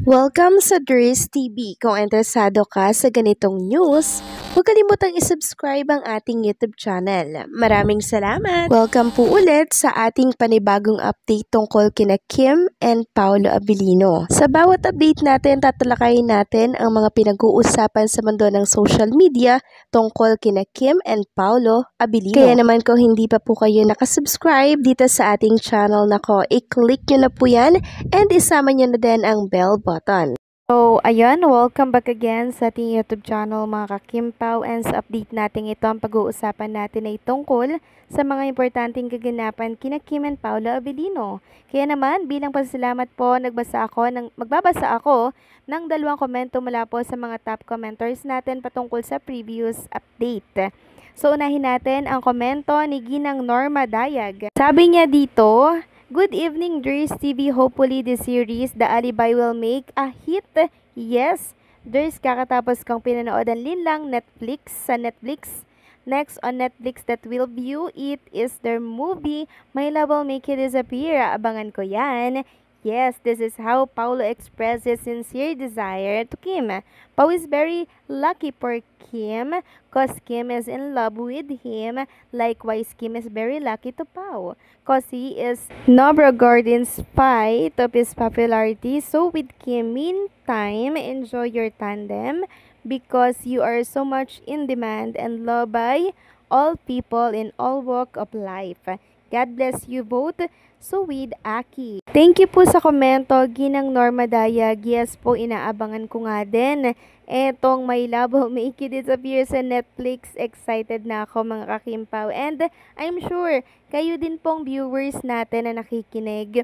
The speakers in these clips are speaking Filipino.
Welcome sa Dris TV. Kung interesado ka sa ganitong news, huwag kalimutang isubscribe ang ating YouTube channel. Maraming salamat! Welcome po ulit sa ating panibagong update tungkol kina Kim and Paolo Abilino. Sa bawat update natin, tatalakayin natin ang mga pinag-uusapan sa mundo ng social media tungkol kina Kim and Paolo Abilino. Kaya naman kung hindi pa po kayo nakasubscribe dito sa ating channel nako, i-click nyo na po yan and isama nyo na din ang bell button. So, ayun, welcome back again sa ating YouTube channel mga kakimpaw, and sa update natin ito, ang pag-uusapan natin ay tungkol sa mga importanteng kaganapan kina Kim and Paolo Abilino. Kaya naman, bilang pasalamat po, magbabasa ako ng dalawang komento mula po sa mga top commenters natin patungkol sa previous update. So, unahin natin ang komento ni Ginang Norma Dayag. Sabi niya dito, "Good evening, Dris TV. Hopefully this series, The Alibi, will make a hit. Yes, Dris, kakatapos kong pinanood ang Linlang sa Netflix. Next on Netflix that will view it is their movie, My Love Will Make You Disappear. Abangan ko yan. Yes, this is how Paolo expresses sincere desire to Kim. Pao is very lucky for Kim cause Kim is in love with him. Likewise, Kim is very lucky to Pao cause he is Nobrogar in spite of his popularity. So with Kim, meantime, enjoy your tandem because you are so much in demand and loved by all people in all walk of life. God bless you both." So with Aki. Thank you po sa komento, Ginang Norma Dayag. Yes po, inaabangan ko nga din etong My Love Will Make You Disappear sa Netflix. Excited na ako mga kakimpaw. And I'm sure kayo din pong viewers natin na nakikinig,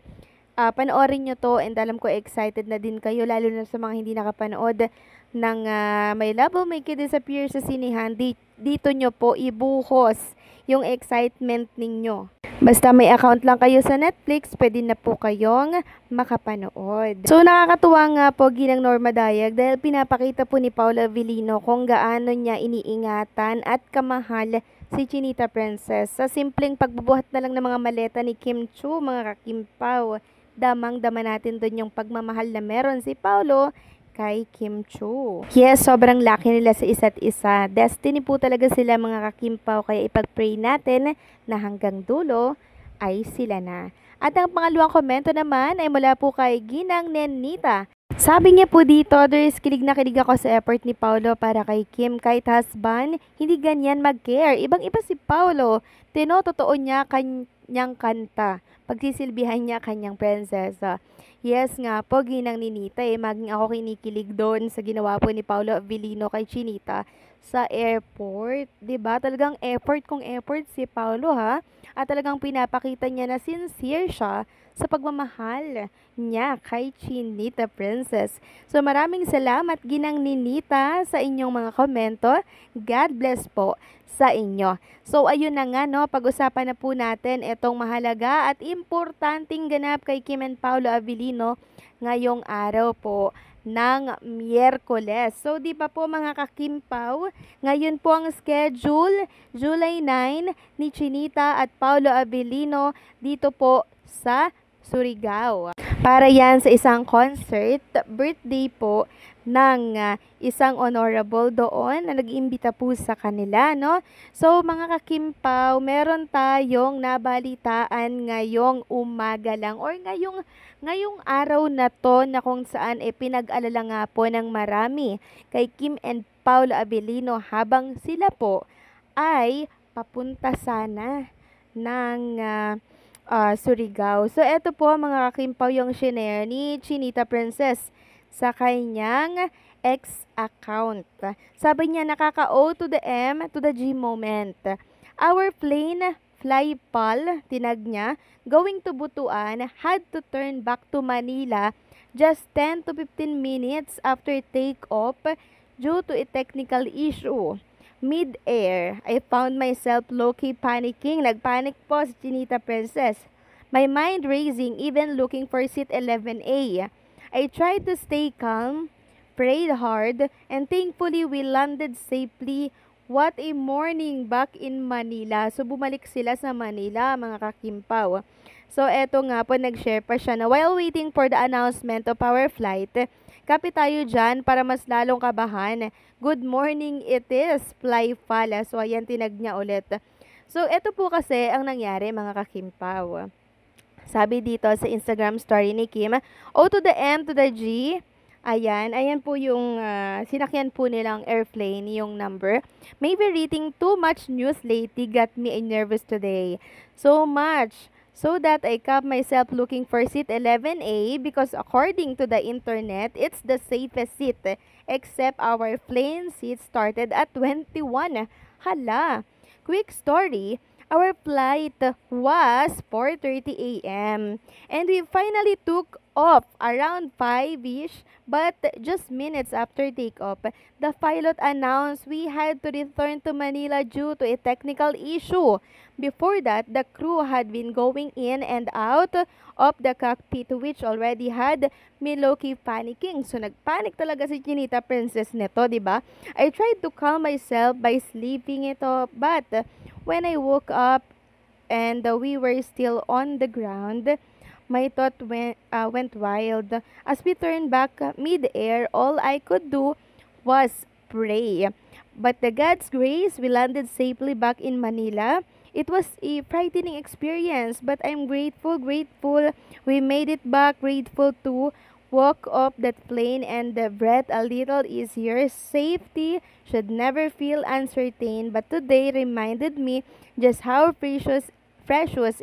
panoorin nyo to, and alam ko excited na din kayo, lalo na sa mga hindi nakapanood ng My Love Will Make You Disappear sa sinihan. Dito nyo po ibuhos yung excitement ninyo. Basta may account lang kayo sa Netflix, pwede na po kayong makapanood. So nakakatuwa nga po, Ginang Norma Dayag, dahil pinapakita po ni Paolo Abilino kung gaano niya iniingatan at kamahal si Chinita Princess. Sa simpleng pagbubuhat na lang ng mga maleta ni Kim Chu, mga kakimpaw, damang-dama natin doon yung pagmamahal na meron si Paolo kay Kim Chu. Yes, sobrang laki nila sa isa't isa. Destiny po talaga sila mga kakimpaw, kaya ipag-pray natin na hanggang dulo ay sila na. At ang pangalawang komento naman ay mula po kay Ginang Nenita. Sabi niya po dito, "There's kilig na kilig ako sa effort ni Paolo para kay Kim. Kahit husband, hindi ganyan mag-care. Ibang-iba si Paolo. Tinototoo niya kanyang kanta. Pagsisilbihan niya kanyang prinsesa." Yes nga po, Ginang Ninita, maging ako kinikilig doon sa ginawa po ni Paolo Abilino kay Chinita sa airport. 'Di ba? Talagang effort kung effort si Paolo, ha? At talagang pinapakita niya na sincere siya sa pagmamahal niya kay Chinita Princess. So maraming salamat, Ginang Ninita, sa inyong mga komento. God bless po sa inyo. So ayun na nga, no, pag-usapan na po natin itong mahalaga at importanteng ganap kay Kim and Paolo Abilino ngayong araw po ng Miyerkules. So di ba po mga kakimpaw, ngayon po ang schedule, July 9, ni Chinita at Paolo Abilino dito po sa Surigao. Para yan sa isang concert, birthday po ng isang honorable doon na nag-imbita po sa kanila, no? So, mga kakimpaw, meron tayong nabalitaan ngayong umaga lang or ngayong araw na to na kung saan pinag-alala nga po ng marami kay Kim and Paolo Abilino habang sila po ay papunta sana ng Surigao. So, eto po mga kakimpaw yung shinare ni Chinita Princess sa kanyang X account. Sabi niya, nakaka-O to the M to the G moment. Our plane, fly pal, tinag niya, going to Butuan, had to turn back to Manila just 10 to 15 minutes after take-off due to a technical issue. Mid-air, I found myself low-key panicking. Nagpanic po si Chinita Princess. My mind racing, even looking for seat 11A. I tried to stay calm, prayed hard, and thankfully we landed safely. What a morning back in Manila. So bumalik sila sa Manila, mga kakimpaw. So, eto nga po, nag-share pa siya na while waiting for the announcement of our flight, kape tayo dyan para mas lalong kabahan. Good morning, it is Fly Fala. So, ayan, tinag niya ulit. So, eto po kasi ang nangyari, mga kakimpaw. Sabi dito sa Instagram story ni Kim, O to the M to the G. Ayan po yung sinakyan po nilang airplane, yung number. Maybe reading too much news lately got me nervous today. So much. So that I kept myself looking for seat 11A because according to the internet, it's the safest seat. Except our plane seat started at 21. Hala. Quick story. Our flight was 4:30 a.m. and we finally took off around 5ish, but just minutes after takeoff, the pilot announced we had to return to Manila due to a technical issue. Before that, the crew had been going in and out of the cockpit, which already had me low-key panicking. So nagpanic talaga si Chinita Princess nito, di ba? I tried to calm myself by sleeping ito, but when I woke up and we were still on the ground, my thought went wild. As we turned back mid-air, all I could do was pray. But the God's grace, we landed safely back in Manila. It was a frightening experience, but I'm grateful. We made it back, grateful to walk off that plane and breathe a little easier. Safety should never feel uncertain, but today reminded me just how precious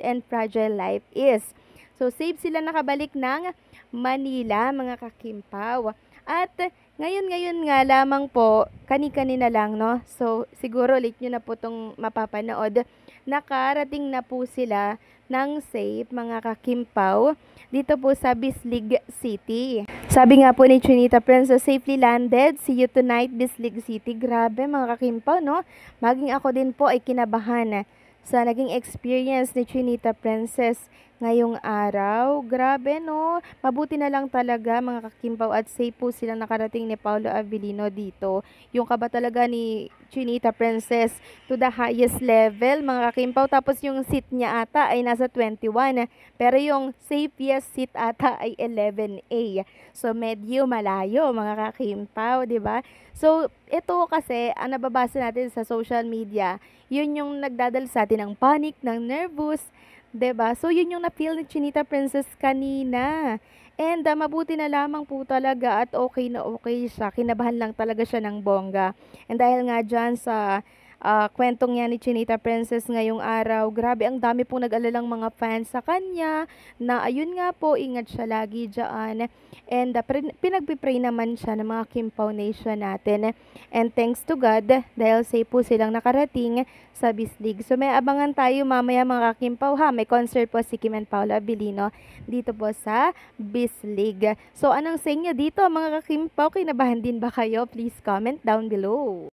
and fragile life is. So, safe sila nakabalik ng Manila, mga kakimpaw. At ngayon nga lamang po, kani-kanina lang, no? So, siguro ulit nyo na po itong mapapanood. Nakarating na po sila ng safe, mga kakimpaw, dito po sa Bislig City. Sabi nga po ni Chinita Princess, safely landed. See you tonight, Bislig City. Grabe, mga kakimpaw, no? Maging ako din po ay kinabahan sa naging experience ni Chinita Princess ngayong araw. Grabe, no? Mabuti na lang talaga, mga kakimpaw, at safe po silang nakarating ni Paolo Avellino dito. Yung kaba talaga ni Chinita Princess to the highest level, mga kakimpaw. Tapos yung seat niya ata ay nasa 21. Pero yung safest seat ata ay 11A. So, medyo malayo, mga kakimpaw, di ba? So, ito kasi, ang nababasa natin sa social media, yun yung nagdadala sa atin ng panic, ng nervous, 'di ba? So yun yung na-feel ni Chinita Princess kanina. And mabuti na lamang po talaga at okay na okay siya. Kinabahan lang talaga siya ng bongga. And dahil nga dyan sa kwentong niya ni Chinita Princess ngayong araw, grabe ang dami pong nag-alalang mga fans sa kanya na ayun nga po, ingat siya lagi dyan. And pinagpipray naman siya ng mga Kimpaw Nation natin. And thanks to God, dahil safe po silang nakarating sa Bislig. So may abangan tayo mamaya, mga Kimpaw, ha. May concert po si Kim and Paolo Avellino dito po sa Bislig. So anong sa inyo dito, mga Kimpaw? Kinabahan din ba kayo? Please comment down below.